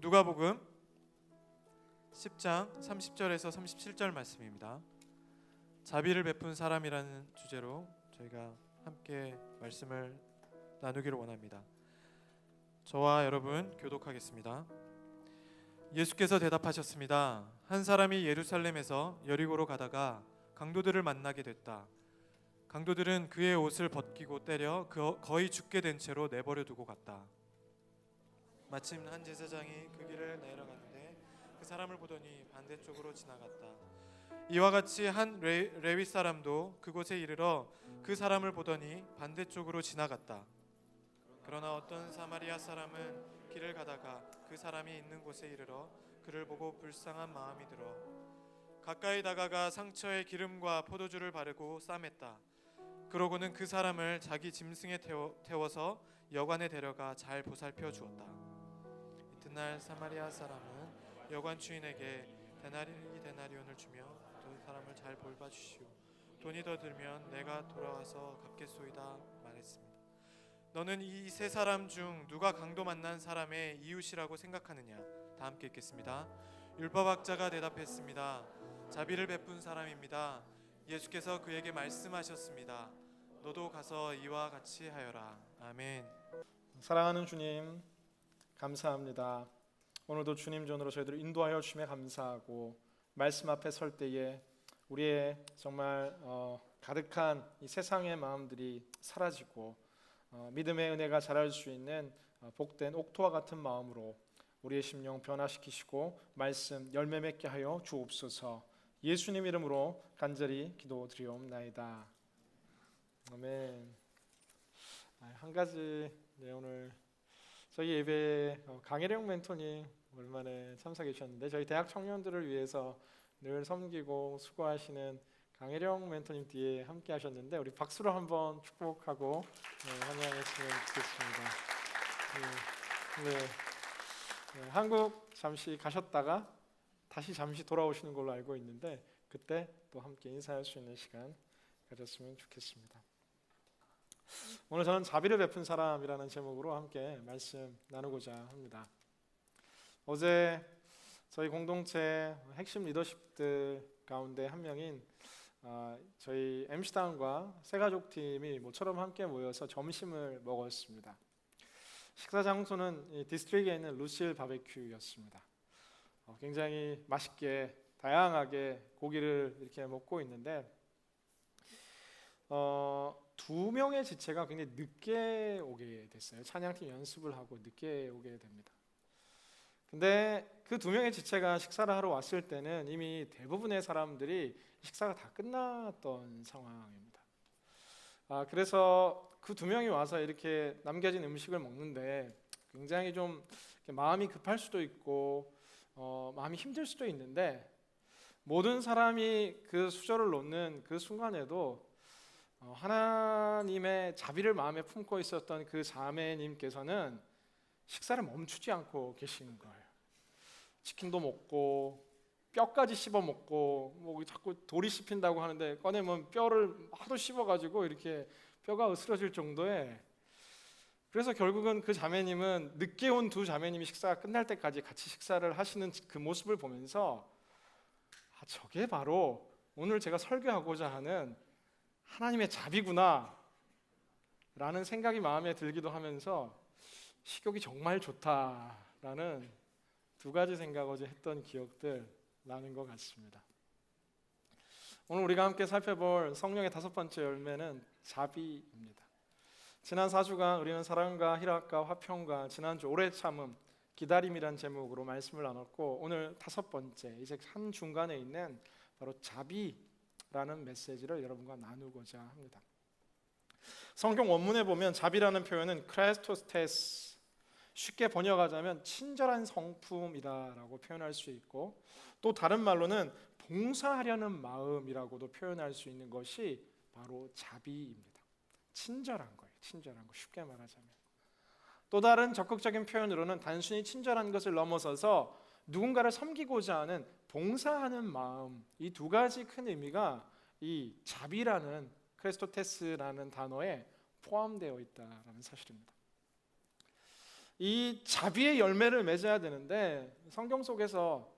누가복음 10장 30절에서 37절 말씀입니다. 자비를 베푼 사람이라는 주제로 저희가 함께 말씀을 나누기를 원합니다. 저와 여러분 교독하겠습니다. 예수께서 대답하셨습니다. 한 사람이 예루살렘에서 여리고로 가다가 강도들을 만나게 됐다. 강도들은 그의 옷을 벗기고 때려 거의 죽게 된 채로 내버려 두고 갔다. 마침 한 제사장이 그 길을 내려가는데 그 사람을 보더니 반대쪽으로 지나갔다. 이와 같이 한 레위 사람도 그곳에 이르러 그 사람을 보더니 반대쪽으로 지나갔다. 그러나 어떤 사마리아 사람은 길을 가다가 그 사람이 있는 곳에 이르러 그를 보고 불쌍한 마음이 들어 가까이 다가가 상처에 기름과 포도주를 바르고 싸맸다. 그러고는 그 사람을 자기 짐승에 태워서 여관에 데려가 잘 보살펴 주었다. 이튿날 사마리아 사람은 여관 주인에게 데나리온을 주며 두 사람을 잘 돌봐 주시오. 돈이 더 들면 내가 돌아와서 갚겠소이다 말했습니다. 너는 이 세 사람 중 누가 강도 만난 사람의 이웃이라고 생각하느냐? 다 함께 읽겠습니다. 율법학자가 대답했습니다. 자비를 베푼 사람입니다. 예수께서 그에게 말씀하셨습니다. 너도 가서 이와 같이 하여라. 아멘. 사랑하는 주님, 감사합니다. 오늘도 주님 전으로 저희들을 인도하여 주심에 감사하고 말씀 앞에 설 때에 우리의 정말 가득한 이 세상의 마음들이 사라지고 믿음의 은혜가 자랄 수 있는 복된 옥토와 같은 마음으로 우리의 심령 변화시키시고 말씀 열매 맺게 하여 주옵소서. 예수님 이름으로 간절히 기도드리옵나이다. 아멘. 한 가지 오늘 저희 예배에 강혜령 멘토님 오랜만에 참석해 주셨는데 저희 대학 청년들을 위해서 늘 섬기고 수고하시는 강혜령 멘토님 뒤에 함께 하셨는데 우리 박수로 한번 축복하고 환영했으면 좋겠습니다. 한국 잠시 가셨다가 다시 잠시 돌아오시는 걸로 알고 있는데 그때 또 함께 인사할 수 있는 시간 가졌으면 좋겠습니다. 오늘 저는 자비를 베푼 사람이라는 제목으로 함께 말씀 나누고자 합니다. 어제 저희 공동체 핵심 리더십들 가운데 한 명인 저희 MC당과 새가족팀이 모처럼 함께 모여서 점심을 먹었습니다. 식사 장소는 디스트릭에 있는 루실 바베큐였습니다. 굉장히 맛있게 다양하게 고기를 이렇게 먹고 있는데 두 명의 지체가 굉장히 늦게 오게 됐어요. 찬양팀 연습을 하고 늦게 오게 됩니다. 근데 그 두 명의 지체가 식사를 하러 왔을 때는 이미 대부분의 사람들이 식사가 다 끝났던 상황입니다. 그래서 그 두 명이 와서 이렇게 남겨진 음식을 먹는데 굉장히 좀 마음이 급할 수도 있고 마음이 힘들 수도 있는데 모든 사람이 그 수저를 놓는 그 순간에도 하나님의 자비를 마음에 품고 있었던 그 자매님께서는 식사를 멈추지 않고 계신 거예요. 치킨도 먹고 뼈까지 씹어 먹고 뭐 자꾸 돌이 씹힌다고 하는데 꺼내면 뼈를 하도 씹어가지고 이렇게 뼈가 으스러질 정도에 그래서 결국은 그 자매님은 늦게 온 두 자매님이 식사가 끝날 때까지 같이 식사를 하시는 그 모습을 보면서 저게 바로 오늘 제가 설교하고자 하는 하나님의 자비구나 라는 생각이 마음에 들기도 하면서 식욕이 정말 좋다라는 두 가지 생각 어제 했던 기억들 나는 것 같습니다. 오늘 우리가 함께 살펴볼 성령의 다섯 번째 열매는 자비입니다. 지난 4주간 우리는 사랑과 희락과 화평과 지난주 오래 참음 기다림이란 제목으로 말씀을 나눴고 오늘 다섯 번째 이제 한 중간에 있는 바로 자비라는 메시지를 여러분과 나누고자 합니다. 성경 원문에 보면 자비라는 표현은 크레스토스테스, 쉽게 번역하자면 친절한 성품이다라고 표현할 수 있고 또 다른 말로는 봉사하려는 마음이라고도 표현할 수 있는 것이 바로 자비입니다. 친절한 거예요. 친절한 거 쉽게 말하자면. 또 다른 적극적인 표현으로는 단순히 친절한 것을 넘어서서 누군가를 섬기고자 하는 봉사하는 마음, 이 두 가지 큰 의미가 이 자비라는 크레스토테스라는 단어에 포함되어 있다라는 사실입니다. 이 자비의 열매를 맺어야 되는데 성경 속에서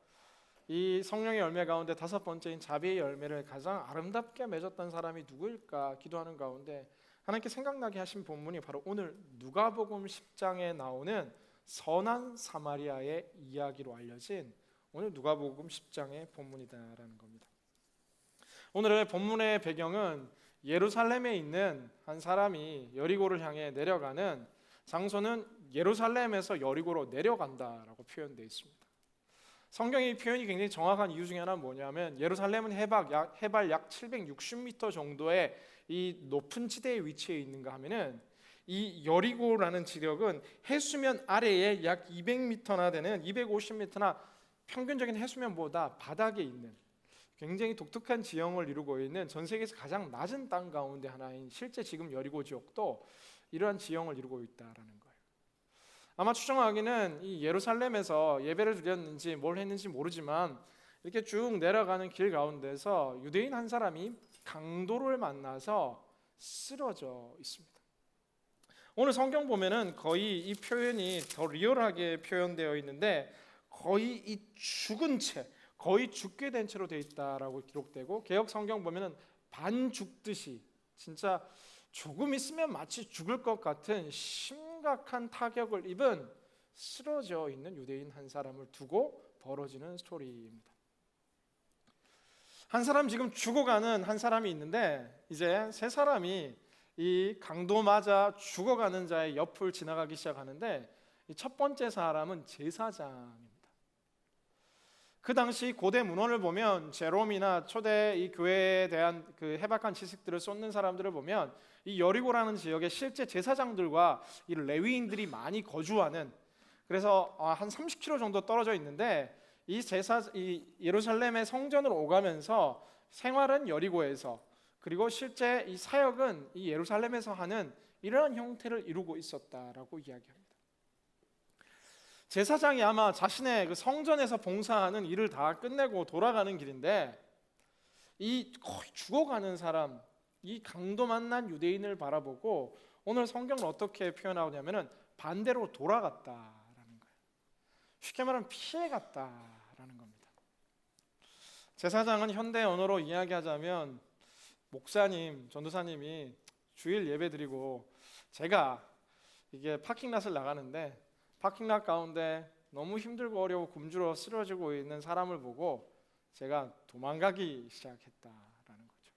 이 성령의 열매 가운데 5번째인 자비의 열매를 가장 아름답게 맺었던 사람이 누구일까 기도하는 가운데 하나님께 생각나게 하신 본문이 바로 오늘 누가복음 10장에 나오는 선한 사마리아의 이야기로 알려진 오늘 누가복음 10장의 본문이다라는 겁니다. 오늘의 본문의 배경은 예루살렘에 있는 한 사람이 여리고를 향해 내려가는 장소는 예루살렘에서 여리고로 내려간다라고 표현되어 있습니다. 성경의 표현이 굉장히 정확한 이유 중에 하나는 뭐냐면 예루살렘은 해발 약 760m 정도의 이 높은 지대에 위치해 있는가 하면은 이 여리고라는 지역은 해수면 아래에 약 200m나 되는 250m나 평균적인 해수면보다 바닥에 있는 굉장히 독특한 지형을 이루고 있는 전 세계에서 가장 낮은 땅 가운데 하나인 실제 지금 여리고 지역도 이러한 지형을 이루고 있다라는 거예요. 아마 추정하기는 이 예루살렘에서 예배를 드렸는지 뭘 했는지 모르지만 이렇게 쭉 내려가는 길 가운데서 유대인 한 사람이 강도를 만나서 쓰러져 있습니다. 오늘 성경 보면은 거의 이 표현이 더 리얼하게 표현되어 있는데 거의 이 죽은 채, 거의 죽게 된 채로 되어 있다라고 기록되고 개역 성경 보면은 반 죽듯이 진짜 조금 있으면 마치 죽을 것 같은 심각한 타격을 입은 쓰러져 있는 유대인 한 사람을 두고 벌어지는 스토리입니다. 한 사람 지금 죽어가는 한 사람이 있는데 이제 세 사람이 이 강도 맞아 죽어가는 자의 옆을 지나가기 시작하는데 이 첫 번째 사람은 제사장입니다. 그 당시 고대 문헌을 보면 제롬이나 초대 이 교회에 대한 그 해박한 지식들을 쏟는 사람들을 보면 이 여리고라는 지역에 실제 제사장들과 이 레위인들이 많이 거주하는 그래서 한 30km 정도 떨어져 있는데 이 예루살렘의 성전을 오가면서 생활은 여리고에서 그리고 실제 이 사역은 이 예루살렘에서 하는 이러한 형태를 이루고 있었다라고 이야기합니다. 제사장이 아마 자신의 그 성전에서 봉사하는 일을 다 끝내고 돌아가는 길인데 이 거의 죽어가는 사람, 이 강도 만난 유대인을 바라보고 오늘 성경을 어떻게 표현하냐면은 반대로 돌아갔다라는 거예요. 쉽게 말하면 피해갔다라는 겁니다. 제사장은 현대 언어로 이야기하자면 목사님, 전도사님이 주일 예배 드리고 제가 이게 파킹랏을 나가는데 파킹랏 가운데 너무 힘들고 어려워 굶주려 쓰러지고 있는 사람을 보고 제가 도망가기 시작했다라는 거죠.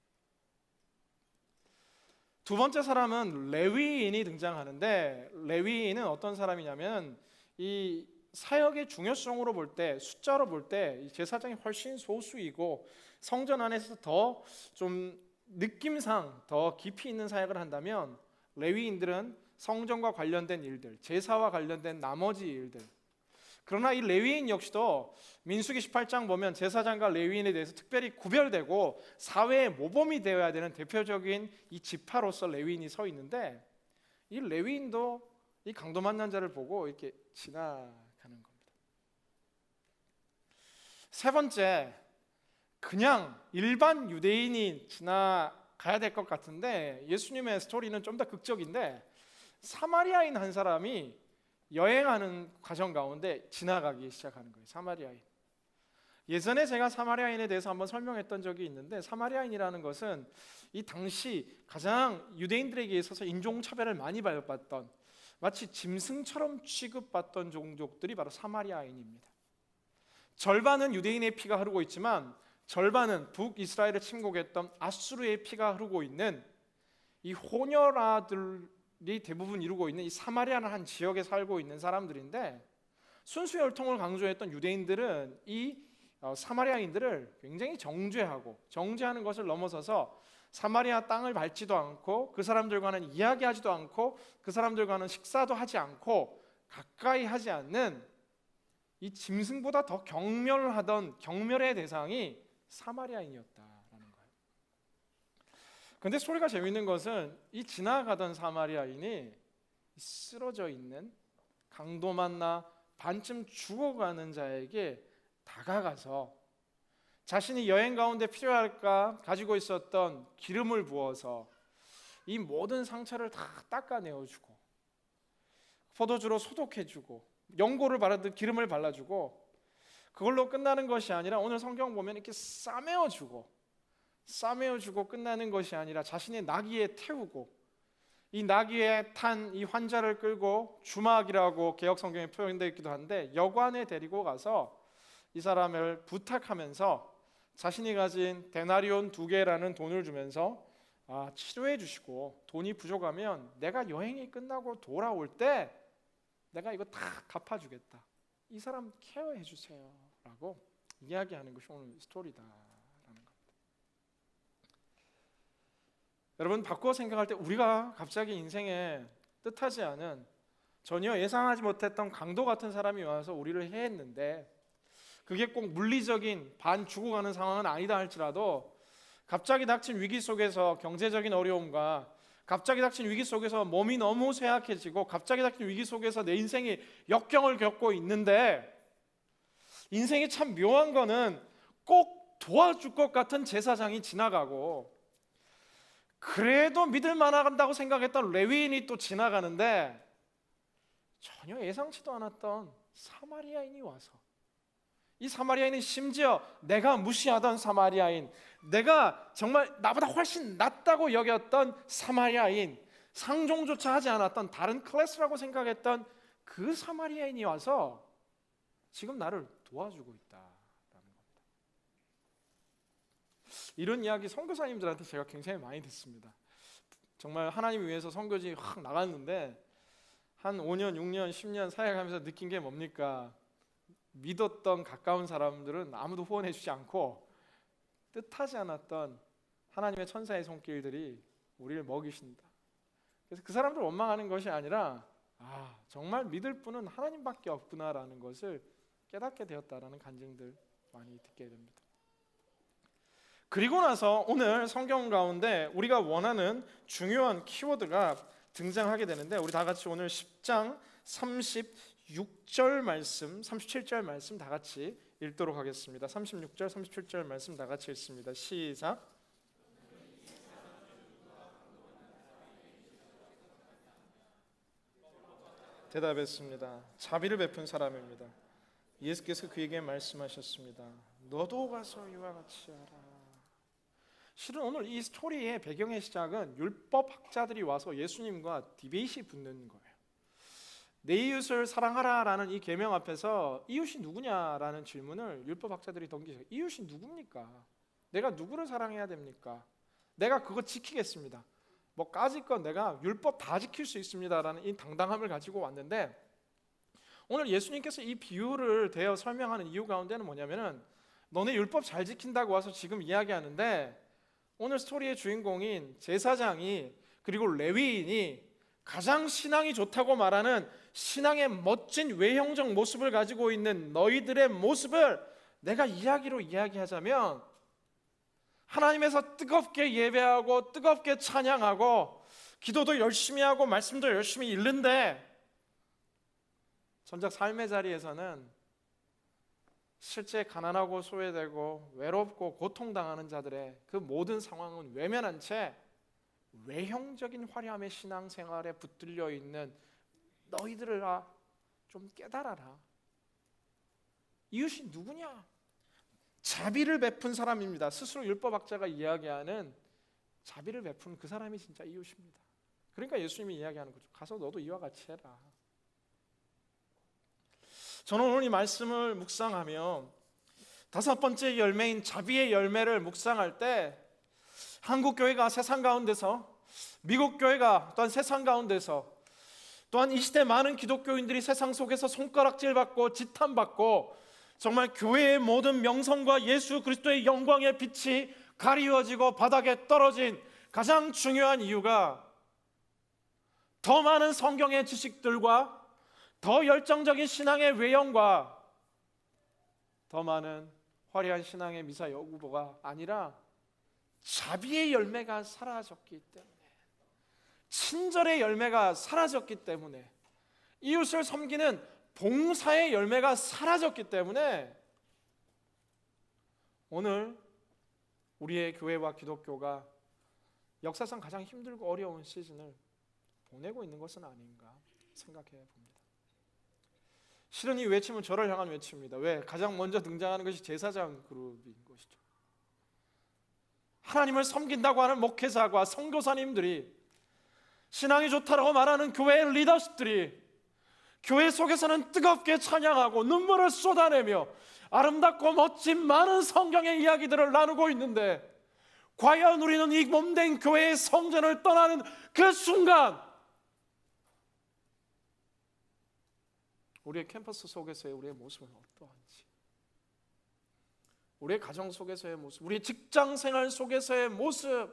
두 번째 사람은 레위인이 등장하는데 레위인은 어떤 사람이냐면 이 사역의 중요성으로 볼 때 숫자로 볼 때 제사장이 훨씬 소수이고 성전 안에서 더 좀 느낌상 더 깊이 있는 사역을 한다면 레위인들은 성전과 관련된 일들, 제사와 관련된 나머지 일들. 그러나 이 레위인 역시도 민수기 18장 보면 제사장과 레위인에 대해서 특별히 구별되고 사회의 모범이 되어야 되는 대표적인 이 지파로서 레위인이 서 있는데 이 레위인도 이 강도 만난 자를 보고 이렇게 지나가는 겁니다. 세 번째, 그냥 일반 유대인이 지나가야 될 것 같은데 예수님의 스토리는 좀 더 극적인데 사마리아인 한 사람이 여행하는 과정 가운데 지나가기 시작하는 거예요. 사마리아인. 예전에 제가 사마리아인에 대해서 한번 설명했던 적이 있는데 사마리아인이라는 것은 이 당시 가장 유대인들에게 있어서 인종차별을 많이 받았던 마치 짐승처럼 취급받던 종족들이 바로 사마리아인입니다. 절반은 유대인의 피가 흐르고 있지만 절반은 북이스라엘을 침공했던 아수르의 피가 흐르고 있는 이 호녀라들이 대부분 이루고 있는 이 사마리아라는 한 지역에 살고 있는 사람들인데 순수 혈통을 강조했던 유대인들은 이 사마리아인들을 굉장히 정죄하는 것을 넘어서서 사마리아 땅을 밟지도 않고 그 사람들과는 이야기하지도 않고 그 사람들과는 식사도 하지 않고 가까이 하지 않는 이 짐승보다 더 경멸의 대상이 사마리아인이었다라는 거예요. 근데 소리가 재밌는 것은 이 지나가던 사마리아인이 쓰러져 있는 강도 만나 반쯤 죽어가는 자에게 다가가서 자신이 여행 가운데 필요할까 가지고 있었던 기름을 부어서 이 모든 상처를 다 닦아내어주고 포도주로 소독해주고 연고를 바르듯 기름을 발라주고 그걸로 끝나는 것이 아니라 오늘 성경 보면 이렇게 싸매어주고 끝나는 것이 아니라 자신의 나귀에 태우고 이 나귀에 탄 이 환자를 끌고 주막이라고 개역 성경에 표현되어 있기도 한데 여관에 데리고 가서 이 사람을 부탁하면서 자신이 가진 데나리온 2개라는 돈을 주면서 치료해 주시고 돈이 부족하면 내가 여행이 끝나고 돌아올 때 내가 이거 다 갚아주겠다. 이 사람 케어해 주세요 라고 이야기하는 것이 오늘 스토리다라는 겁니다. 여러분, 바꿔 생각할 때 우리가 갑자기 인생에 뜻하지 않은 전혀 예상하지 못했던 강도 같은 사람이 와서 우리를 해했는데 그게 꼭 물리적인 반 죽어가는 상황은 아니다 할지라도 갑자기 닥친 위기 속에서 경제적인 어려움과 갑자기 닥친 위기 속에서 몸이 너무 쇠약해지고 갑자기 닥친 위기 속에서 내 인생이 역경을 겪고 있는데 인생이 참 묘한 거는 꼭 도와줄 것 같은 제사장이 지나가고 그래도 믿을 만하다고 생각했던 레위인이 또 지나가는데 전혀 예상치도 않았던 사마리아인이 와서 이 사마리아인은 심지어 내가 무시하던 사마리아인, 내가 정말 나보다 훨씬 낫다고 여겼던 사마리아인, 상종조차 하지 않았던 다른 클래스라고 생각했던 그 사마리아인이 와서 지금 나를 도와주고 있다라는 겁니다. 이런 이야기 선교사님들한테 제가 굉장히 많이 듣습니다. 정말 하나님을 위해서 선교지 확 나갔는데 한 5년, 6년, 10년 사역하면서 느낀 게 뭡니까? 믿었던 가까운 사람들은 아무도 후원해 주지 않고 뜻하지 않았던 하나님의 천사의 손길들이 우리를 먹이신다. 그래서 그 사람들 원망하는 것이 아니라 정말 믿을 분은 하나님밖에 없구나라는 것을 깨닫게 되었다라는 간증들 많이 듣게 됩니다. 그리고 나서 오늘 성경 가운데 우리가 원하는 중요한 키워드가 등장하게 되는데 우리 다 같이 오늘 10장 36절 말씀, 37절 말씀 다 같이 읽도록 하겠습니다. 36절, 37절 말씀 다 같이 읽습니다. 시작. 대답했습니다. 자비를 베푼 사람입니다. 예수께서 그에게 말씀하셨습니다. 너도 가서 이와 같이 하라. 실은 오늘 이 스토리의 배경의 시작은 율법학자들이 와서 예수님과 디베이트이 붙는 거예요. 내 이웃을 사랑하라라는 이 계명 앞에서 이웃이 누구냐라는 질문을 율법학자들이 던지죠. 이웃이 누굽니까? 내가 누구를 사랑해야 됩니까? 내가 그거 지키겠습니다. 까짓 내가 율법 다 지킬 수 있습니다라는 이 당당함을 가지고 왔는데 오늘 예수님께서 이 비유를 대어 설명하는 이유 가운데는 뭐냐면은 너네 율법 잘 지킨다고 와서 지금 이야기하는데 오늘 스토리의 주인공인 제사장이 그리고 레위인이 가장 신앙이 좋다고 말하는 신앙의 멋진 외형적 모습을 가지고 있는 너희들의 모습을 내가 이야기로 이야기하자면 하나님에서 뜨겁게 예배하고 뜨겁게 찬양하고 기도도 열심히 하고 말씀도 열심히 읽는데 전작 삶의 자리에서는 실제 가난하고 소외되고 외롭고 고통당하는 자들의 그 모든 상황은 외면한 채 외형적인 화려함의 신앙생활에 붙들려 있는 너희들을 좀 깨달아라. 이웃이 누구냐? 자비를 베푼 사람입니다. 스스로 율법학자가 이야기하는 자비를 베푼 그 사람이 진짜 이웃입니다. 그러니까 예수님이 이야기하는 거죠. 가서 너도 이와 같이 해라. 저는 오늘 이 말씀을 묵상하며 5번째 열매인 자비의 열매를 묵상할 때 한국 교회가 세상 가운데서, 미국 교회가 또한 세상 가운데서, 또한 이 시대 많은 기독교인들이 세상 속에서 손가락질받고 지탄받고 정말 교회의 모든 명성과 예수 그리스도의 영광의 빛이 가리워지고 바닥에 떨어진 가장 중요한 이유가 더 많은 성경의 지식들과 더 열정적인 신앙의 외형과 더 많은 화려한 신앙의 미사 여구보가 아니라 자비의 열매가 사라졌기 때문에, 친절의 열매가 사라졌기 때문에, 이웃을 섬기는 봉사의 열매가 사라졌기 때문에 오늘 우리의 교회와 기독교가 역사상 가장 힘들고 어려운 시즌을 보내고 있는 것은 아닌가 생각해 봅니다. 실은 이 외침은 저를 향한 외침입니다. 왜? 가장 먼저 등장하는 것이 제사장 그룹인 것이죠. 하나님을 섬긴다고 하는 목회자와 선교사님들이, 신앙이 좋다라고 말하는 교회의 리더십들이 교회 속에서는 뜨겁게 찬양하고 눈물을 쏟아내며 아름답고 멋진 많은 성경의 이야기들을 나누고 있는데, 과연 우리는 이 몸된 교회의 성전을 떠나는 그 순간 우리의 캠퍼스 속에서의 우리의 모습은 어떠한지, 우리의 가정 속에서의 모습, 우리의 직장 생활 속에서의 모습,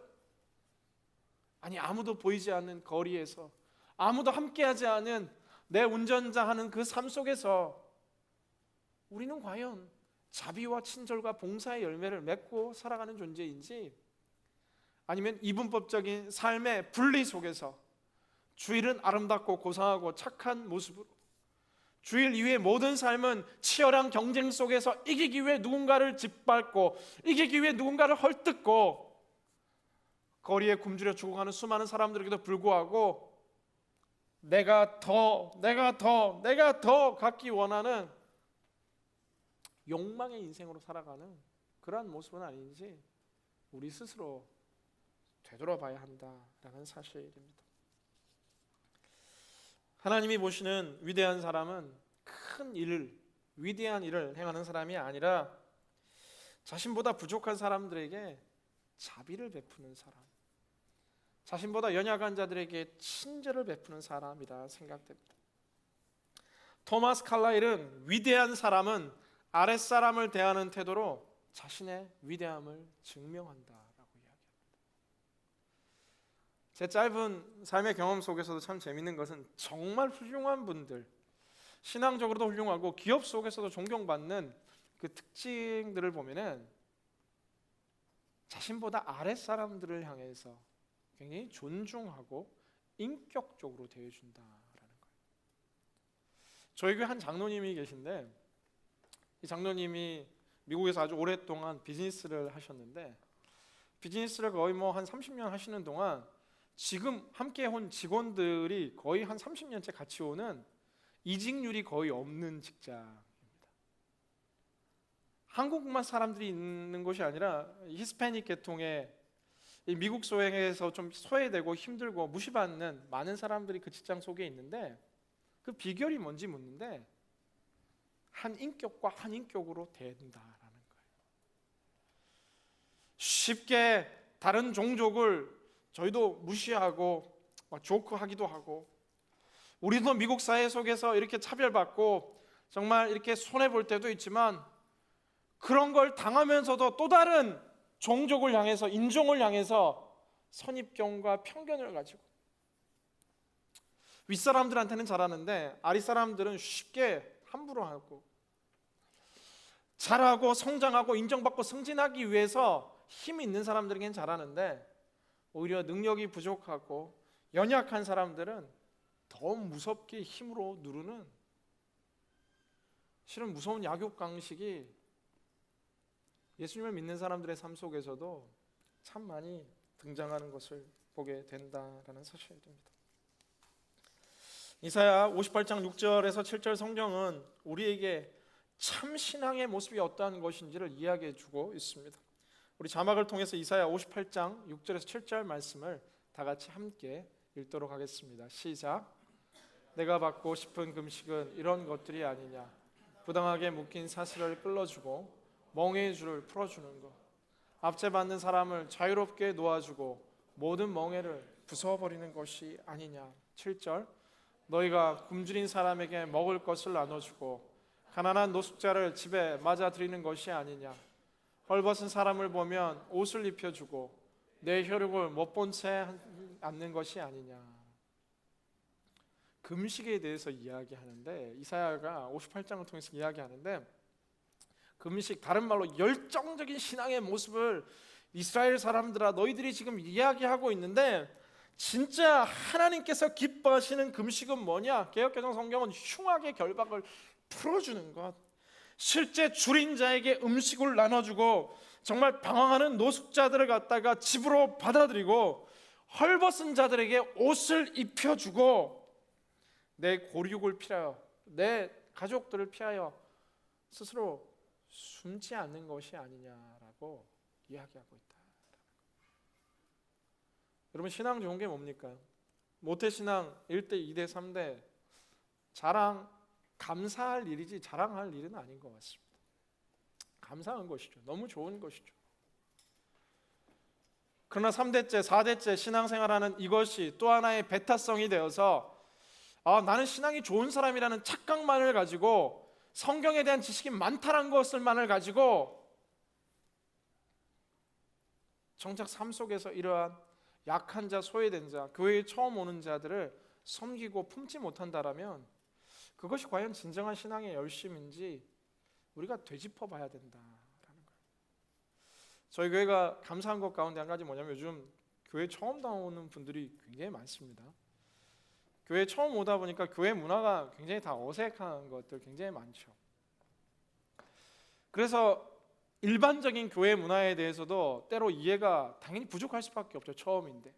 아니 아무도 보이지 않는 거리에서, 아무도 함께하지 않은 내 운전자 하는 그 삶 속에서 우리는 과연 자비와 친절과 봉사의 열매를 맺고 살아가는 존재인지, 아니면 이분법적인 삶의 분리 속에서 주일은 아름답고 고상하고 착한 모습으로, 주일 이후의 모든 삶은 치열한 경쟁 속에서 이기기 위해 누군가를 짓밟고 이기기 위해 누군가를 헐뜯고 거리에 굶주려 죽어가는 수많은 사람들에게도 불구하고 내가 더 갖기 원하는 욕망의 인생으로 살아가는 그러한 모습은 아닌지 우리 스스로 되돌아봐야 한다라는 사실입니다. 하나님이 보시는 위대한 사람은 큰 일을, 위대한 일을 행하는 사람이 아니라 자신보다 부족한 사람들에게 자비를 베푸는 사람, 자신보다 연약한 자들에게 친절을 베푸는 사람이라 생각됩니다. 토마스 칼라일은 위대한 사람은 아랫사람을 대하는 태도로 자신의 위대함을 증명한다라고 이야기합니다. 제 짧은 삶의 경험 속에서도 참 재밌는 것은 정말 훌륭한 분들, 신앙적으로도 훌륭하고 기업 속에서도 존경받는 그 특징들을 보면은 자신보다 아랫사람들을 향해서 굉장히 존중하고 인격적으로 대해준다라는 거예요. 저희 교회 한 장로님이 계신데, 이 장로님이 미국에서 아주 오랫동안 비즈니스를 하셨는데, 비즈니스를 거의 한 30년 하시는 동안 지금 함께 온 직원들이 거의 한 30년째 같이 오는 이직률이 거의 없는 직장입니다. 한국만 사람들이 있는 것이 아니라 히스패닉 계통의 미국 소행에서 좀 소외되고 힘들고 무시받는 많은 사람들이 그 직장 속에 있는데, 그 비결이 뭔지 묻는데 한 인격과 한 인격으로 대한다라는 거예요. 쉽게 다른 종족을 저희도 무시하고 막 조크하기도 하고, 우리도 미국 사회 속에서 이렇게 차별받고 정말 이렇게 손해볼 때도 있지만, 그런 걸 당하면서도 또 다른 종족을 향해서, 인종을 향해서 선입견과 편견을 가지고 윗사람들한테는 잘하는데 아랫사람들은 쉽게 함부로 하고, 잘하고 성장하고 인정받고 승진하기 위해서 힘이 있는 사람들에게는 잘하는데 오히려 능력이 부족하고 연약한 사람들은 더 무섭게 힘으로 누르는, 실은 무서운 약육강식이 예수님을 믿는 사람들의 삶 속에서도 참 많이 등장하는 것을 보게 된다라는 사실입니다. 이사야 58장 6절에서 7절 성경은 우리에게 참 신앙의 모습이 어떠한 것인지를 이야기해 주고 있습니다. 우리 자막을 통해서 이사야 58장 6절에서 7절 말씀을 다 같이 함께 읽도록 하겠습니다. 시작. 내가 받고 싶은 금식은 이런 것들이 아니냐. 부당하게 묶인 사슬을 끌어주고 멍에의 줄을 풀어주는 것, 압제받는 사람을 자유롭게 놓아주고 모든 멍에를 부숴버리는 것이 아니냐. 7절. 너희가 굶주린 사람에게 먹을 것을 나눠주고 가난한 노숙자를 집에 맞아들이는 것이 아니냐. 헐벗은 사람을 보면 옷을 입혀주고 내 혈육을 못 본 채 앉는 것이 아니냐. 금식에 대해서 이야기하는데, 이사야가 58장을 통해서 이야기하는데, 금식, 다른 말로 열정적인 신앙의 모습을 이스라엘 사람들아 너희들이 지금 이야기하고 있는데, 진짜 하나님께서 기뻐하시는 금식은 뭐냐? 개역개정 성경은 흉악의 결박을 풀어주는 것, 실제 줄인 자에게 음식을 나눠주고 정말 방황하는 노숙자들을 갖다가 집으로 받아들이고 헐벗은 자들에게 옷을 입혀주고 내 고륙을 필하여 내 가족들을 피하여 스스로 숨지 않는 것이 아니냐라고 이야기하고 있다. 여러분, 신앙 좋은 게 뭡니까? 모태신앙 1대, 2대, 3대 감사할 일이지 자랑할 일은 아닌 것 같습니다. 감사한 것이죠. 너무 좋은 것이죠. 그러나 3대째, 4대째 신앙생활하는 이것이 또 하나의 배타성이 되어서 나는 신앙이 좋은 사람이라는 착각만을 가지고 성경에 대한 지식이 많다는 것을만을 가지고 정작 삶 속에서 이러한 약한 자, 소외된 자, 교회에 처음 오는 자들을 섬기고 품지 못한다라면 그것이 과연 진정한 신앙의 열심인지 우리가 되짚어 봐야 된다라는 거예요. 저희 교회가 감사한 것 가운데 한 가지 뭐냐면 요즘 교회 처음 나오는 분들이 굉장히 많습니다. 교회 처음 오다 보니까 교회 문화가 굉장히 다 어색한 것들 굉장히 많죠. 그래서 일반적인 교회 문화에 대해서도 때로 이해가 당연히 부족할 수밖에 없죠. 처음인데.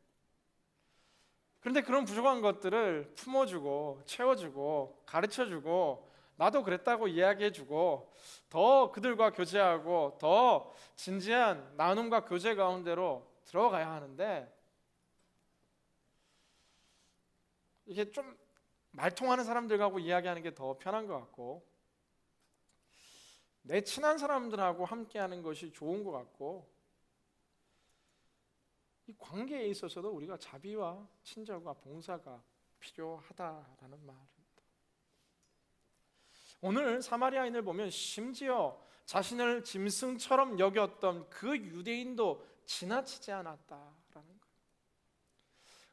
그런데 그런 부족한 것들을 품어주고 채워주고 가르쳐주고 나도 그랬다고 이야기해주고 더 그들과 교제하고 더 진지한 나눔과 교제 가운데로 들어가야 하는데 이게 좀 말통하는 사람들하고 이야기하는 게 더 편한 것 같고 내 친한 사람들하고 함께하는 것이 좋은 것 같고 이 관계에 있어서도 우리가 자비와 친절과 봉사가 필요하다라는 말입니다. 오늘 사마리아인을 보면 심지어 자신을 짐승처럼 여겼던 그 유대인도 지나치지 않았다라는 거예요.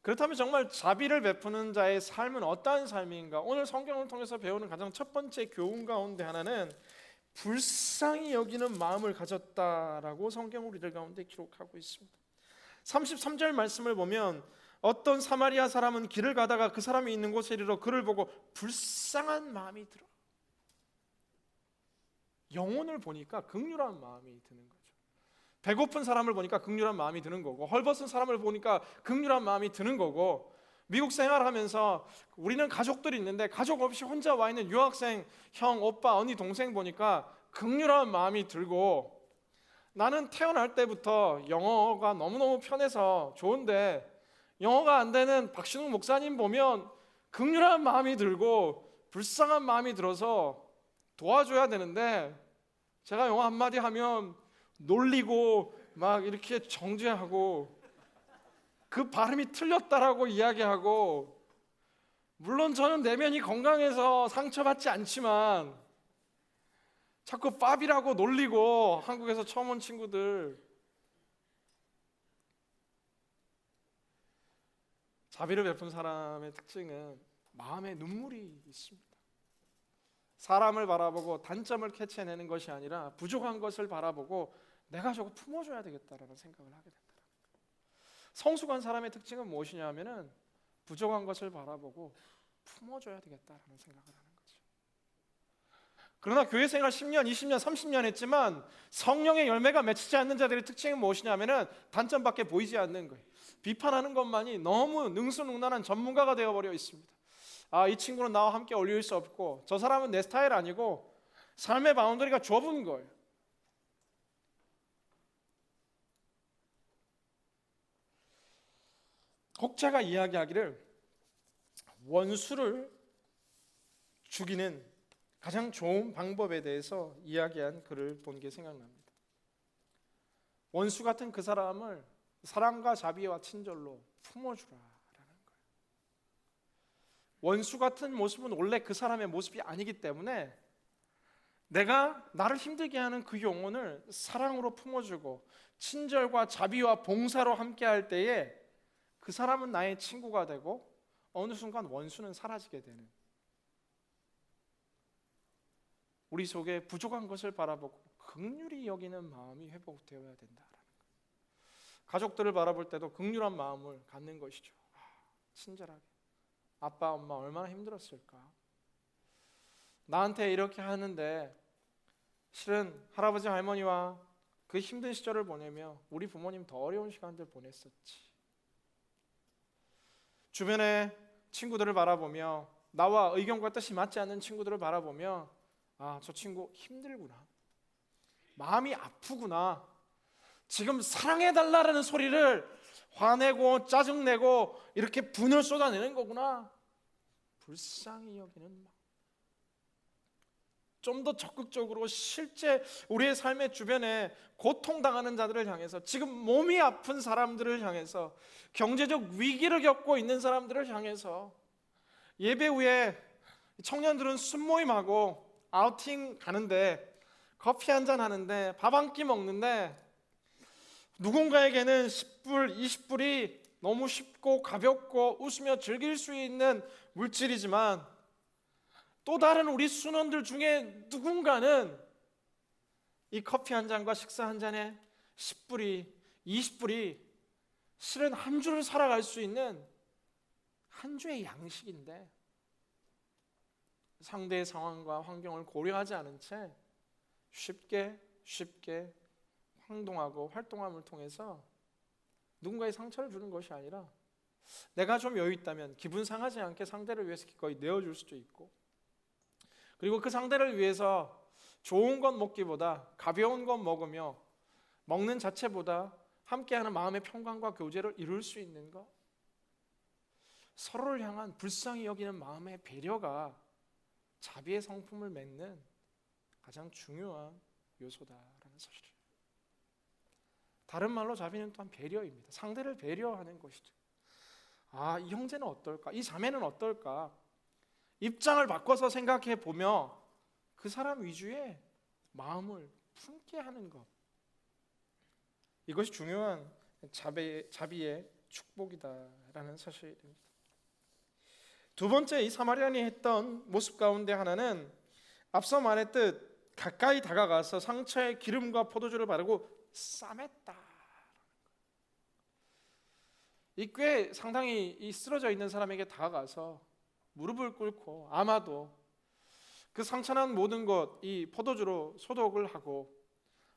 그렇다면 정말 자비를 베푸는 자의 삶은 어떠한 삶인가? 오늘 성경을 통해서 배우는 가장 첫 번째 교훈 가운데 하나는 불쌍히 여기는 마음을 가졌다라고 성경 우리들 가운데 기록하고 있습니다. 33절 말씀을 보면 어떤 사마리아 사람은 길을 가다가 그 사람이 있는 곳에 이르러 그를 보고 불쌍한 마음이 들어. 영혼을 보니까 극률한 마음이 드는 거죠. 배고픈 사람을 보니까 극률한 마음이 드는 거고 헐벗은 사람을 보니까 극률한 마음이 드는 거고 미국 생활하면서 우리는 가족들이 있는데 가족 없이 혼자 와 있는 유학생 형, 오빠, 언니, 동생 보니까 극률한 마음이 들고 나는 태어날 때부터 영어가 너무너무 편해서 좋은데 영어가 안 되는 박신웅 목사님 보면 극률한 마음이 들고 불쌍한 마음이 들어서 도와줘야 되는데 제가 영어 한마디 하면 놀리고 막 이렇게 정죄하고 그 발음이 틀렸다라고 이야기하고 물론 저는 내면이 건강해서 상처받지 않지만 자꾸 빠비라고 놀리고 한국에서 처음 온 친구들 자비를 베푼 사람의 특징은 마음에 눈물이 있습니다. 사람을 바라보고 단점을 캐치해내는 것이 아니라 부족한 것을 바라보고 내가 저거 품어줘야 되겠다라는 생각을 하게 된다. 성숙한 사람의 특징은 무엇이냐 하면은 부족한 것을 바라보고 품어줘야 되겠다라는 생각을 하는 거죠. 그러나 교회 생활 10년, 20년, 30년 했지만 성령의 열매가 맺히지 않는 자들의 특징은 무엇이냐 하면은 단점밖에 보이지 않는 거예요. 비판하는 것만이 너무 능수능란한 전문가가 되어버려 있습니다. 이 친구는 나와 함께 어울릴 수 없고 저 사람은 내 스타일 아니고 삶의 바운더리가 좁은 거예요. 혹자가 이야기하기를 원수를 죽이는 가장 좋은 방법에 대해서 이야기한 글을 본 게 생각납니다. 원수 같은 그 사람을 사랑과 자비와 친절로 품어주라라는 거예요. 원수 같은 모습은 원래 그 사람의 모습이 아니기 때문에 내가 나를 힘들게 하는 그 영혼을 사랑으로 품어주고 친절과 자비와 봉사로 함께할 때에 그 사람은 나의 친구가 되고 어느 순간 원수는 사라지게 되는, 우리 속에 부족한 것을 바라보고 긍휼히 여기는 마음이 회복되어야 된다라는 거예요. 가족들을 바라볼 때도 긍휼한 마음을 갖는 것이죠. 친절하게 아빠 엄마 얼마나 힘들었을까, 나한테 이렇게 하는데 실은 할아버지 할머니와 그 힘든 시절을 보내며 우리 부모님 더 어려운 시간들 보냈었지. 주변에 친구들을 바라보며 나와 의견과 뜻이 맞지 않는 친구들을 바라보며 아, 저 친구 힘들구나, 마음이 아프구나, 지금 사랑해달라는 소리를 화내고 짜증내고 이렇게 분을 쏟아내는 거구나, 불쌍히 여기는 마음. 좀 더 적극적으로 실제 우리의 삶의 주변에 고통당하는 자들을 향해서, 지금 몸이 아픈 사람들을 향해서, 경제적 위기를 겪고 있는 사람들을 향해서, 예배 후에 청년들은 순모임하고 아우팅 가는데 커피 한잔 하는데 밥 한 끼 먹는데 누군가에게는 10불, 20불이 너무 쉽고 가볍고 웃으며 즐길 수 있는 물질이지만 또 다른 우리 순원들 중에 누군가는 이 커피 한 잔과 식사 한 잔에 10불이, 20불이 실은 한 주를 살아갈 수 있는 한 주의 양식인데, 상대의 상황과 환경을 고려하지 않은 채 쉽게 행동하고 활동함을 통해서 누군가의 상처를 주는 것이 아니라 내가 좀 여유 있다면 기분 상하지 않게 상대를 위해서 기꺼이 내어줄 수도 있고, 그리고 그 상대를 위해서 좋은 것 먹기보다 가벼운 것 먹으며 먹는 자체보다 함께하는 마음의 평강과 교제를 이룰 수 있는 것, 서로를 향한 불쌍히 여기는 마음의 배려가 자비의 성품을 맺는 가장 중요한 요소다라는 사실이에요. 다른 말로 자비는 또한 배려입니다. 상대를 배려하는 것이죠. 아, 이 형제는 어떨까? 이 자매는 어떨까? 입장을 바꿔서 생각해 보며 그 사람 위주의 마음을 품게 하는 것, 이것이 중요한 자비의 축복이다라는 사실입니다. 두 번째, 이 사마리안이 했던 모습 가운데 하나는 앞서 말했듯 가까이 다가가서 상처에 기름과 포도주를 바르고 싸맸다. 이 꽤 상당히 이 쓰러져 있는 사람에게 다가가서 무릎을 꿇고 아마도 그 상처난 모든 것 이 포도주로 소독을 하고,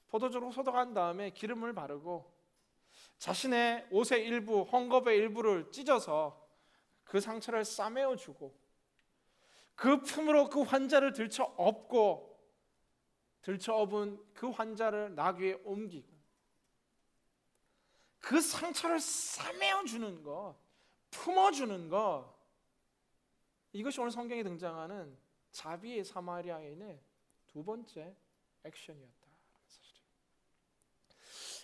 포도주로 소독한 다음에 기름을 바르고 자신의 옷의 일부, 헝겊의 일부를 찢어서 그 상처를 싸매어 주고, 그 품으로 그 환자를 들쳐업고 들쳐업은 그 환자를 나귀에 옮기고 그 상처를 싸매어 주는 것, 품어주는 것, 이것이 오늘 성경에 등장하는 자비의 사마리아인의 두 번째 액션이었다.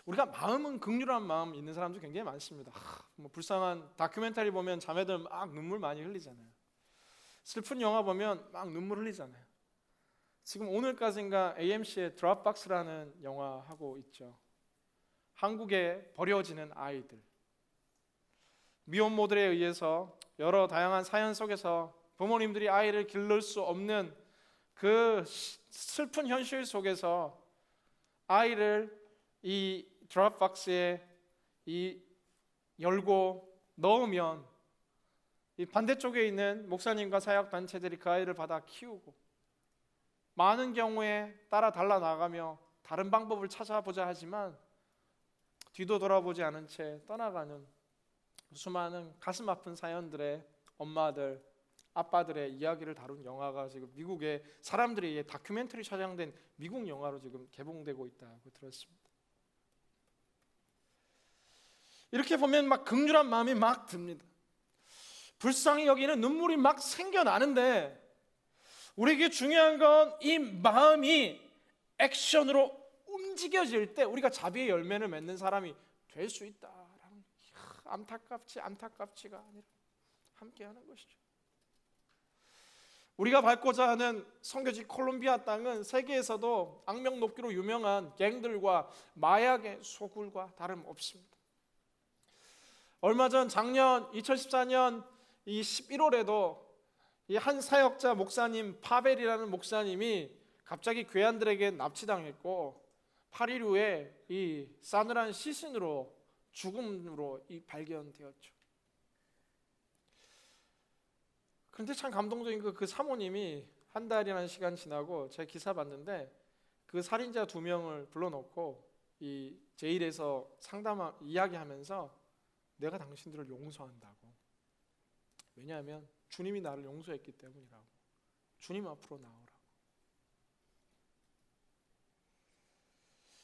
우리가 마음은 긍휼한 마음 있는 사람도 굉장히 많습니다. 뭐 불쌍한 다큐멘터리 보면 자매들 막 눈물 많이 흘리잖아요. 슬픈 영화 보면 막 눈물 흘리잖아요. 지금 오늘까지인가 AMC의 드롭박스라는 영화 하고 있죠. 한국에 버려지는 아이들, 미혼모들에 의해서 여러 다양한 사연 속에서 부모님들이 아이를 기를 수 없는 그 슬픈 현실 속에서 아이를 이 드롭박스에 열고 넣으면 이 반대쪽에 있는 목사님과 사역 단체들이 그 아이를 받아 키우고, 많은 경우에 따라 달라 나가며 다른 방법을 찾아보자 하지만 뒤도 돌아보지 않은 채 떠나가는 수많은 가슴 아픈 사연들의 엄마들, 아빠들의 이야기를 다룬 영화가 지금 미국의 사람들에 의해 다큐멘터리 촬영된 미국 영화로 지금 개봉되고 있다고 들었습니다. 이렇게 보면 막 긍휼한 마음이 막 듭니다. 불쌍히 여기는 눈물이 막 생겨나는데, 우리에게 중요한 건 이 마음이 액션으로 움직여질 때 우리가 자비의 열매를 맺는 사람이 될 수 있다라는, 안타깝지가 아니라 함께하는 것이죠. 우리가 밟고자 하는 선교지 콜롬비아 땅은 세계에서도 악명 높기로 유명한 갱들과 마약의 소굴과 다름없습니다. 얼마 전 작년 2014년 이 11월에도 이 한 사역자 목사님 파벨이라는 목사님이 갑자기 괴한들에게 납치당했고 8일 후에 이 싸늘한 시신으로 죽음으로 발견되었죠. 그런데 참 감동적인 그 사모님이 한 달이라는 시간 지나고 제가 기사 봤는데 그 살인자 2명을 불러놓고 이 제일에서 이야기하면서 내가 당신들을 용서한다고. 왜냐하면 주님이 나를 용서했기 때문이라고. 주님 앞으로 나오라고.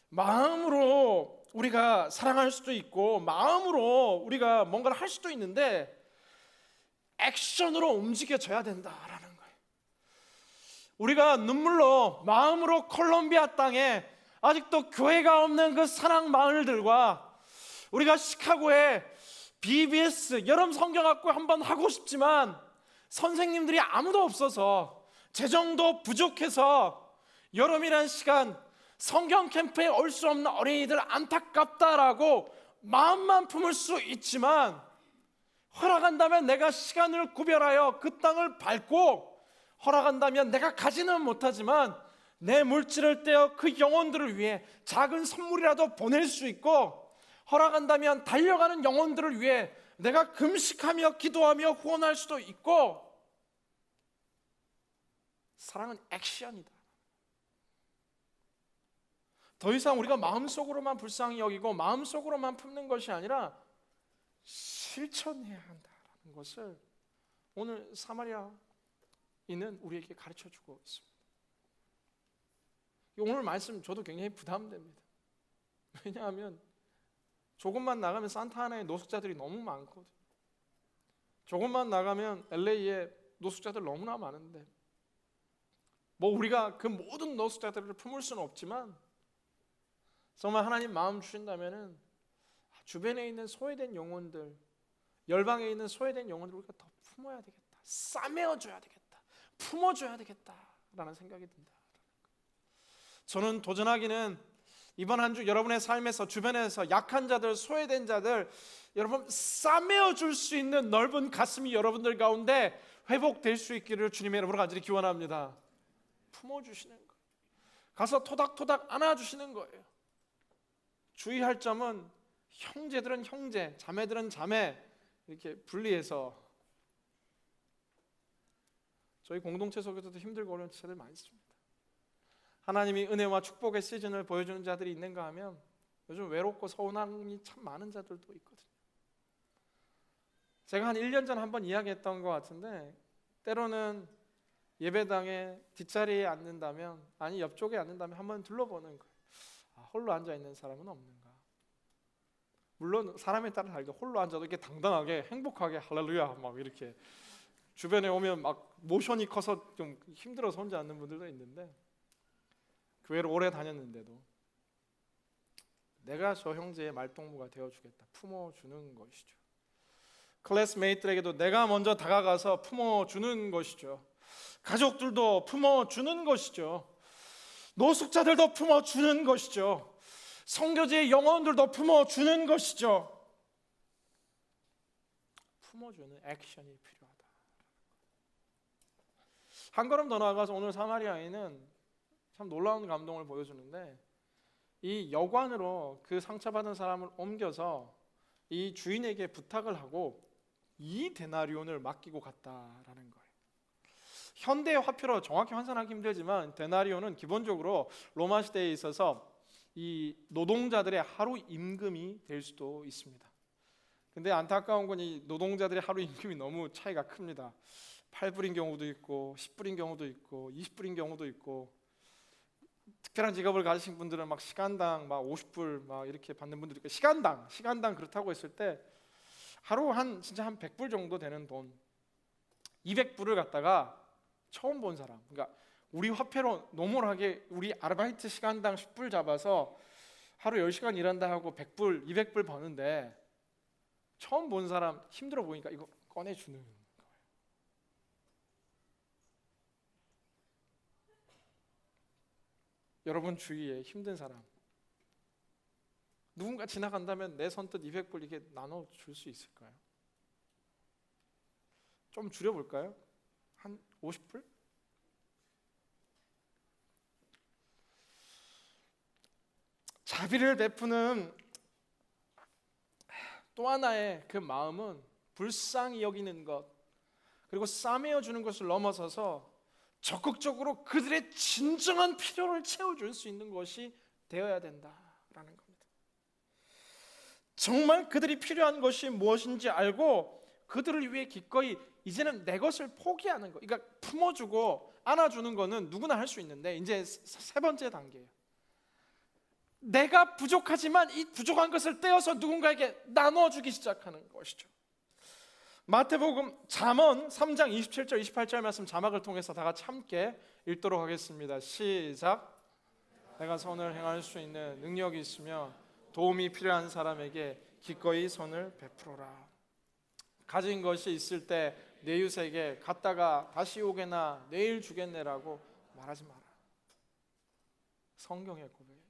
마음으로 우리가 사랑할 수도 있고 마음으로 우리가 뭔가를 할 수도 있는데 액션으로 움직여져야 된다라는 거예요. 우리가 눈물로 마음으로 콜롬비아 땅에 아직도 교회가 없는 그 사랑 마을들과 우리가 시카고에 BBS 여름 성경학교 한번 하고 싶지만 선생님들이 아무도 없어서 재정도 부족해서 여름이란 시간 성경 캠프에 올 수 없는 어린이들 안타깝다라고 마음만 품을 수 있지만 허락한다면 내가 시간을 구별하여 그 땅을 밟고 허락한다면 내가 가지는 못하지만 내 물질을 떼어 그 영혼들을 위해 작은 선물이라도 보낼 수 있고 허락한다면 달려가는 영혼들을 위해 내가 금식하며 기도하며 후원할 수도 있고 사랑은 액션이다. 더 이상 우리가 마음속으로만 불쌍히 여기고 마음속으로만 품는 것이 아니라 실천해야 한다는 것을 오늘 사마리아인은 우리에게 가르쳐주고 있습니다. 오늘 말씀 저도 굉장히 부담됩니다. 왜냐하면 조금만 나가면 산타하나의 노숙자들이 너무 많거든요. 조금만 나가면 LA에 노숙자들 너무나 많은데 뭐 우리가 그 모든 노숙자들을 품을 수는 없지만 정말 하나님 마음 주신다면은 주변에 있는 소외된 영혼들, 열방에 있는 소외된 영혼들 우리가 더 품어야 되겠다, 싸매어줘야 되겠다, 품어줘야 되겠다라는 생각이 든다. 저는 도전하기는 이번 한 주 여러분의 삶에서 주변에서 약한 자들, 소외된 자들 여러분 싸매어줄 수 있는 넓은 가슴이 여러분들 가운데 회복될 수 있기를 주님의 이름으로 간절히 기원합니다. 품어주시는 거예요. 가서 토닥토닥 안아주시는 거예요. 주의할 점은 형제들은 형제, 자매들은 자매 이렇게 분리해서 저희 공동체 속에서도 힘들고 어려운 자들 많습니다. 하나님이 은혜와 축복의 시즌을 보여주는 자들이 있는가 하면 요즘 외롭고 서운함이 참 많은 자들도 있거든요. 제가 한 1년 전 한번 이야기했던 것 같은데 때로는 예배당에 뒷자리에 앉는다면 아니 옆쪽에 앉는다면 한번 둘러보는 거예요. 홀로 앉아있는 사람은 없는가. 물론 사람에 따라 다르게 홀로 앉아도 이렇게 당당하게 행복하게 할렐루야 막 이렇게 주변에 오면 막 모션이 커서 좀 힘들어서 혼자 앉는 분들도 있는데 교회를 오래 다녔는데도 내가 저 형제의 말동무가 되어주겠다 품어주는 것이죠. 클래스메이트에게도 내가 먼저 다가가서 품어주는 것이죠. 가족들도 품어주는 것이죠. 노숙자들도 품어주는 것이죠. 선교지의 영혼들도 품어주는 것이죠. 품어주는 액션이 필요하다. 한 걸음 더 나아가서 오늘 사마리아인은 참 놀라운 감동을 보여주는데 이 여관으로 그 상처받은 사람을 옮겨서 이 주인에게 부탁을 하고 2데나리온을 맡기고 갔다라는 거예요. 현대 화폐로 정확히 환산하기 힘들지만 데나리온은 기본적으로 로마 시대에 있어서 이 노동자들의 하루 임금이 될 수도 있습니다. 근데 안타까운 건 이 노동자들의 하루 임금이 너무 차이가 큽니다. 8불인 경우도 있고 10불인 경우도 있고 20불인 경우도 있고 특별한 직업을 가지신 분들은 막 시간당 막 50불 막 이렇게 받는 분들도 있고 시간당 그렇다고 했을 때 하루 진짜 한 100불 정도 되는 돈 200불을 갖다가 처음 본 사람, 그러니까 우리 화폐로 노멀하게 우리 아르바이트 시간당 10불 잡아서 하루 10시간 일한다 하고 100불, 200불 버는데 처음 본 사람 힘들어 보니까 이거 꺼내주는 거예요. 여러분 주위에 힘든 사람 누군가 지나간다면 내 선뜻 200불 이게 나눠줄 수 있을까요? 좀 줄여볼까요? 한 50불? 자비를 베푸는 또 하나의 그 마음은 불쌍히 여기는 것 그리고 싸매어 주는 것을 넘어서서 적극적으로 그들의 진정한 필요를 채워줄 수 있는 것이 되어야 된다라는 겁니다. 정말 그들이 필요한 것이 무엇인지 알고 그들을 위해 기꺼이 이제는 내 것을 포기하는 거. 그러니까 품어주고 안아주는 거는 누구나 할 수 있는데 이제 세 번째 단계예요. 내가 부족하지만 이 부족한 것을 떼어서 누군가에게 나눠주기 시작하는 것이죠. 마태복음 잠언 3장 27절 28절 말씀 자막을 통해서 다 같이 함께 읽도록 하겠습니다. 시작. 내가 선을 행할 수 있는 능력이 있으며 도움이 필요한 사람에게 기꺼이 선을 베풀어라. 가진 것이 있을 때 내 이웃에게 갔다가 다시 오게나 내일 주겠네라고 말하지 마라. 성경의 고백이에요.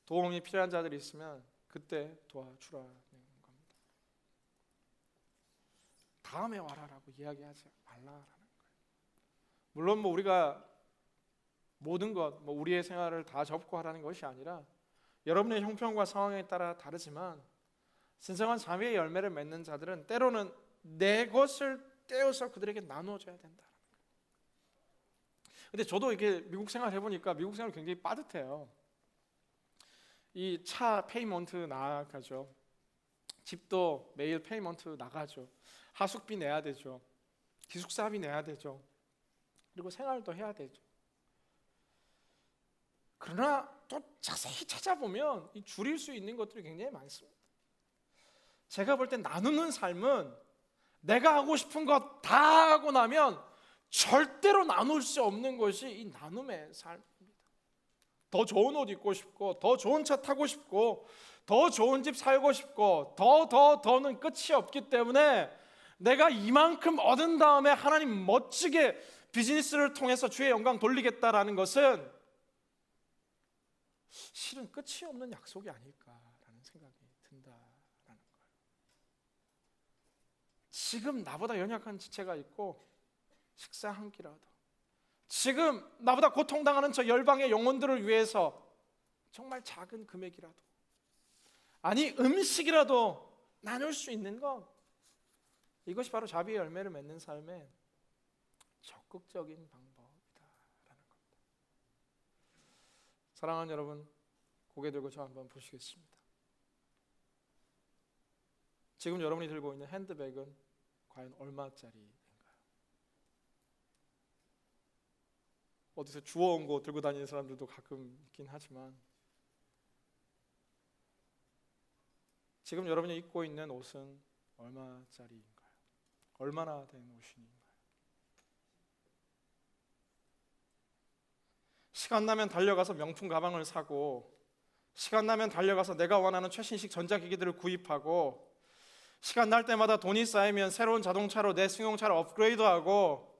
도움이 필요한 자들이 있으면 그때 도와주라는 겁니다. 다음에 와라라고 이야기하지 말라라는 거예요. 물론 우리가 모든 것, 우리의 생활을 다 접고 하라는 것이 아니라 여러분의 형편과 상황에 따라 다르지만 진정한 자비의 열매를 맺는 자들은 때로는 내 것을 떼어서 그들에게 나눠줘야 된다. 근데 저도 이렇게 미국 생활 해보니까 미국 생활 굉장히 빠듯해요. 이 차 페이먼트 나가죠. 집도 매일 페이먼트 나가죠. 하숙비 내야 되죠. 기숙사비 내야 되죠. 그리고 생활도 해야 되죠. 그러나 또 자세히 찾아보면 이 줄일 수 있는 것들이 굉장히 많습니다. 제가 볼 때 나누는 삶은 내가 하고 싶은 것 다 하고 나면 절대로 나눌 수 없는 것이 이 나눔의 삶입니다. 더 좋은 옷 입고 싶고, 더 좋은 차 타고 싶고, 더 좋은 집 살고 싶고, 더는 끝이 없기 때문에 내가 이만큼 얻은 다음에 하나님 멋지게 비즈니스를 통해서 주의 영광 돌리겠다라는 것은 실은 끝이 없는 약속이 아닐까라는 생각이 든다라는 거예요. 지금 나보다 연약한 지체가 있고 식사 한 끼라도, 지금 나보다 고통당하는 저 열방의 영혼들을 위해서 정말 작은 금액이라도, 아니 음식이라도 나눌 수 있는 것, 이것이 바로 자비의 열매를 맺는 삶의 적극적인 방법이다라는 겁니다. 사랑하는 여러분, 고개 들고 저 한번 보시겠습니다. 지금 여러분이 들고 있는 핸드백은 과연 얼마짜리인가요? 어디서 주워온 거 들고 다니는 사람들도 가끔 있긴 하지만 지금 여러분이 입고 있는 옷은 얼마짜리인가요? 얼마나 된 옷인가요? 시간 나면 달려가서 명품 가방을 사고, 시간 나면 달려가서 내가 원하는 최신식 전자기기들을 구입하고, 시간 날 때마다 돈이 쌓이면 새로운 자동차로 내 승용차를 업그레이드하고,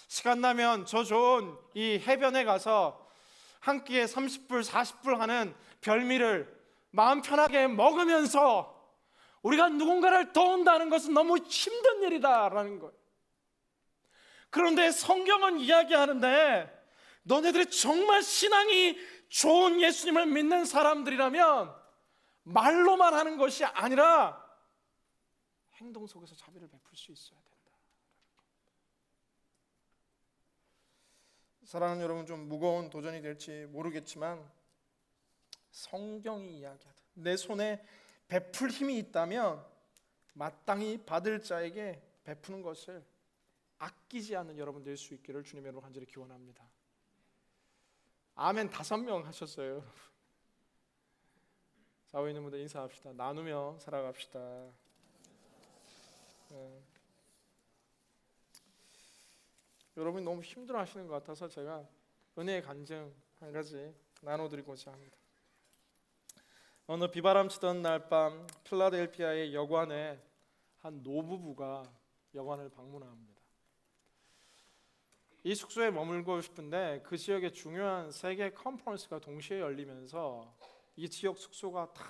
시간 나면 저 좋은 이 해변에 가서 한 끼에 30불 40불 하는 별미를 마음 편하게 먹으면서 우리가 누군가를 도운다는 것은 너무 힘든 일이다라는 거예요. 그런데 성경은 이야기하는데 너네들이 정말 신앙이 좋은 예수님을 믿는 사람들이라면 말로만 하는 것이 아니라 행동 속에서 자비를 베풀 수 있어야 된다. 사랑하는 여러분, 좀 무거운 도전이 될지 모르겠지만 성경이 이야기하듯 내 손에 베풀 힘이 있다면 마땅히 받을 자에게 베푸는 것을 아끼지 않는 여러분 될 수 있기를 주님의 이름으로 간절히 기원합니다. 아멘 5명 하셨어요. 좌우에 있는 분들 인사합시다. 나누며 살아갑시다. 여러분이 너무 힘들어하시는 것 같아서 제가 은혜의 간증 한 가지 나눠드리고자 합니다. 어느 비바람 치던 날 밤 필라델피아의 여관에 한 노부부가 여관을 방문합니다. 이 숙소에 머물고 싶은데 그 지역에 중요한 세계 컨퍼런스가 동시에 열리면서 이 지역 숙소가 다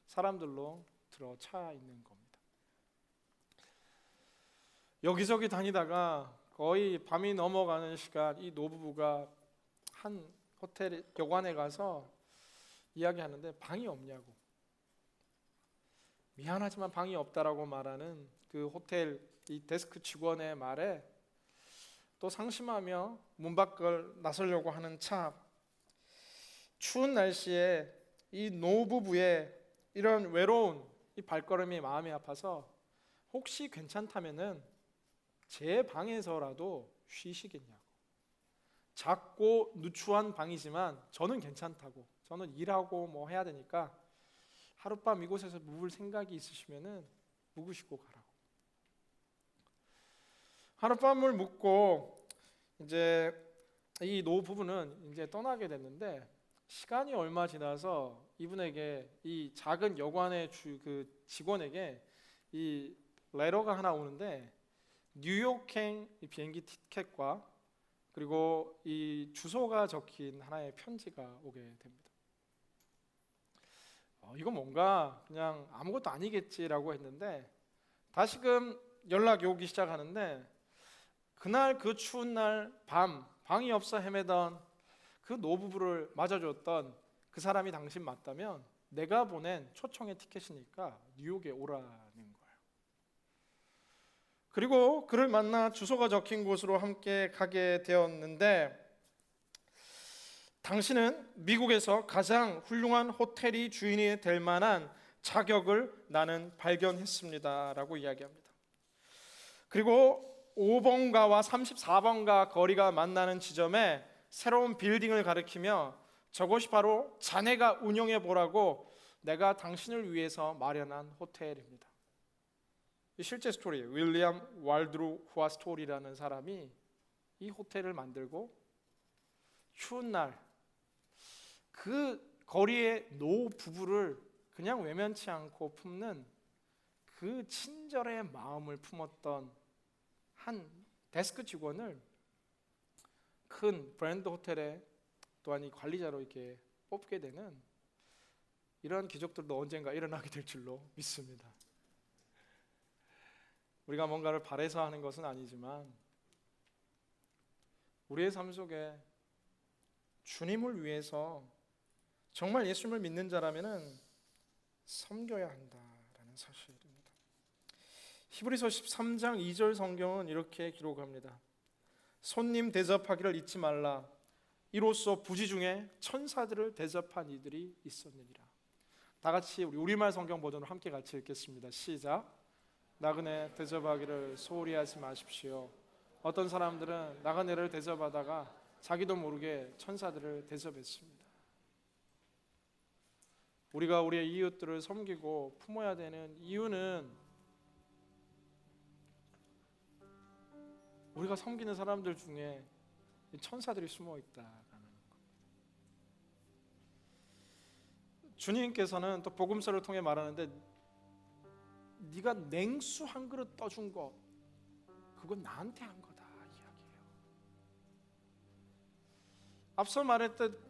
사람들로 들어차 있는 겁니다. 여기저기 다니다가 거의 밤이 넘어가는 시간, 이 노부부가 한 호텔 여관에 가서 이야기하는데 방이 없냐고, 미안하지만 방이 없다라고 말하는 그 호텔 이 데스크 직원의 말에 또 상심하며 문 밖을 나서려고 하는 차, 추운 날씨에 이 노부부의 이런 외로운 이 발걸음이 마음이 아파서 혹시 괜찮다면은 제 방에서라도 쉬시겠냐고. 작고 누추한 방이지만 저는 괜찮다고. 저는 일하고 뭐 해야 되니까 하룻밤 이곳에서 묵을 생각이 있으시면은 묵으시고 가라고. 하룻밤을 묵고 이제 이 노부부는 이제 떠나게 됐는데, 시간이 얼마 지나서 이분에게, 이 작은 여관의 그 직원에게 이 레터가 하나 오는데, 뉴욕행 비행기 티켓과 그리고 이 주소가 적힌 하나의 편지가 오게 됩니다. 이거 뭔가 그냥 아무것도 아니겠지라고 했는데, 다시금 연락이 오기 시작하는데, 그날 그 추운 날 밤 방이 없어 헤매던 그 노부부를 맞아줬던 그 사람이 당신 맞다면 내가 보낸 초청의 티켓이니까 뉴욕에 오라는 거예요. 그리고 그를 만나 주소가 적힌 곳으로 함께 가게 되었는데, 당신은 미국에서 가장 훌륭한 호텔이 주인이 될 만한 자격을 나는 발견했습니다 라고 이야기합니다. 그리고 5번가와 34번가 거리가 만나는 지점에 새로운 빌딩을 가리키며 저곳이 바로 자네가 운영해 보라고 내가 당신을 위해서 마련한 호텔입니다. 이 실제 스토리예요. 윌리엄 월드로 후아 스토리라는 사람이 이 호텔을 만들고 추운 날 그 거리의 노 부부를 그냥 외면치 않고 품는 그 친절의 마음을 품었던 한 데스크 직원을 큰 브랜드 호텔에 또한 이 관리자로 이렇게 뽑게 되는 이런 기적들도 언젠가 일어나게 될 줄로 믿습니다. 우리가 뭔가를 바래서 하는 것은 아니지만 우리의 삶 속에 주님을 위해서 정말 예수님을 믿는 자라면은 섬겨야 한다라는 사실입니다. 히브리서 13장 2절 성경은 이렇게 기록합니다. 손님 대접하기를 잊지 말라. 이로써 부지 중에 천사들을 대접한 이들이 있었느니라. 다 같이 우리 우리말 성경 버전으로 함께 같이 읽겠습니다. 시작. 나그네 대접하기를 소홀히 하지 마십시오. 어떤 사람들은 나그네를 대접하다가 자기도 모르게 천사들을 대접했습니다. 우리가 우리의 이웃들을 섬기고 품어야 되는 이유는 우리가 섬기는 사람들 중에 천사들이 숨어 있다라는 것. 주님께서는 또 복음서를 통해 말하는데, 네가 냉수 한 그릇 떠준 거 그건 나한테 한 거다 이야기해요. 앞서 말했듯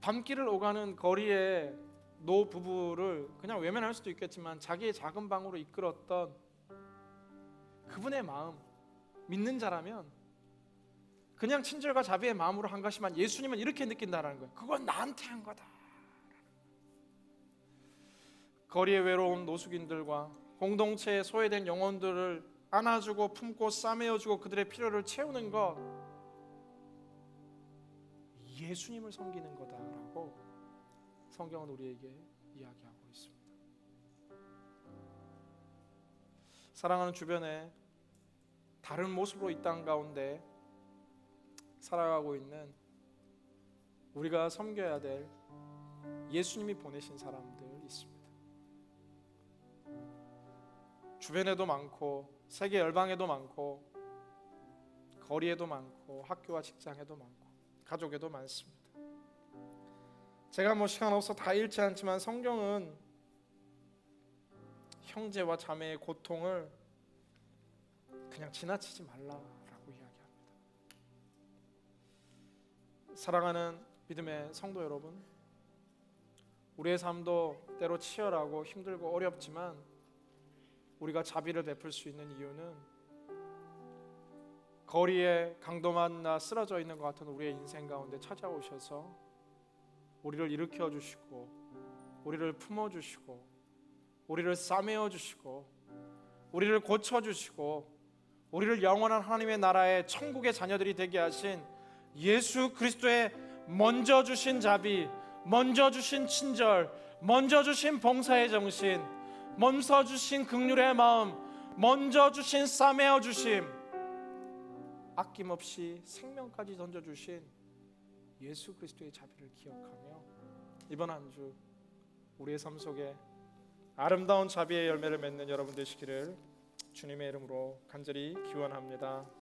밤길을 오가는 거리에 노 부부를 그냥 외면할 수도 있겠지만 자기의 작은 방으로 이끌었던 그분의 마음, 믿는 자라면 그냥 친절과 자비의 마음으로 한 것이지만 예수님은 이렇게 느낀다라는 거예요. 그건 나한테 한 거다. 거리의 외로운 노숙인들과 공동체에 소외된 영혼들을 안아주고 품고 싸매어주고 그들의 필요를 채우는 것, 예수님을 섬기는 거다라고 성경은 우리에게 이야기하고 있습니다. 사랑하는 주변에 다른 모습으로 이 땅 가운데 살아가고 있는 우리가 섬겨야 될 예수님이 보내신 사람들 있습니다. 주변에도 많고 세계 열방에도 많고 거리에도 많고 학교와 직장에도 많고 가족에도 많습니다. 제가 뭐 시간 없어 다 읽지 않지만 성경은 형제와 자매의 고통을 그냥 지나치지 말라라고 이야기합니다. 사랑하는 믿음의 성도 여러분, 우리의 삶도 때로 치열하고 힘들고 어렵지만 우리가 자비를 베풀 수 있는 이유는 거리에 강도 만나 쓰러져 있는 것 같은 우리의 인생 가운데 찾아오셔서 우리를 일으켜 주시고 우리를 품어 주시고 우리를 싸매어 주시고 우리를 고쳐 주시고 우리를 영원한 하나님의 나라의 천국의 자녀들이 되게 하신 예수 그리스도의 먼저 주신 자비, 먼저 주신 친절, 먼저 주신 봉사의 정신, 먼저 주신 긍휼의 마음, 먼저 주신 싸매어 주심, 아낌없이 생명까지 던져주신 예수 그리스도의 자비를 기억하며 이번 한 주 우리의 삶 속에 아름다운 자비의 열매를 맺는 여러분 되시기를 주님의 이름으로 간절히 기원합니다.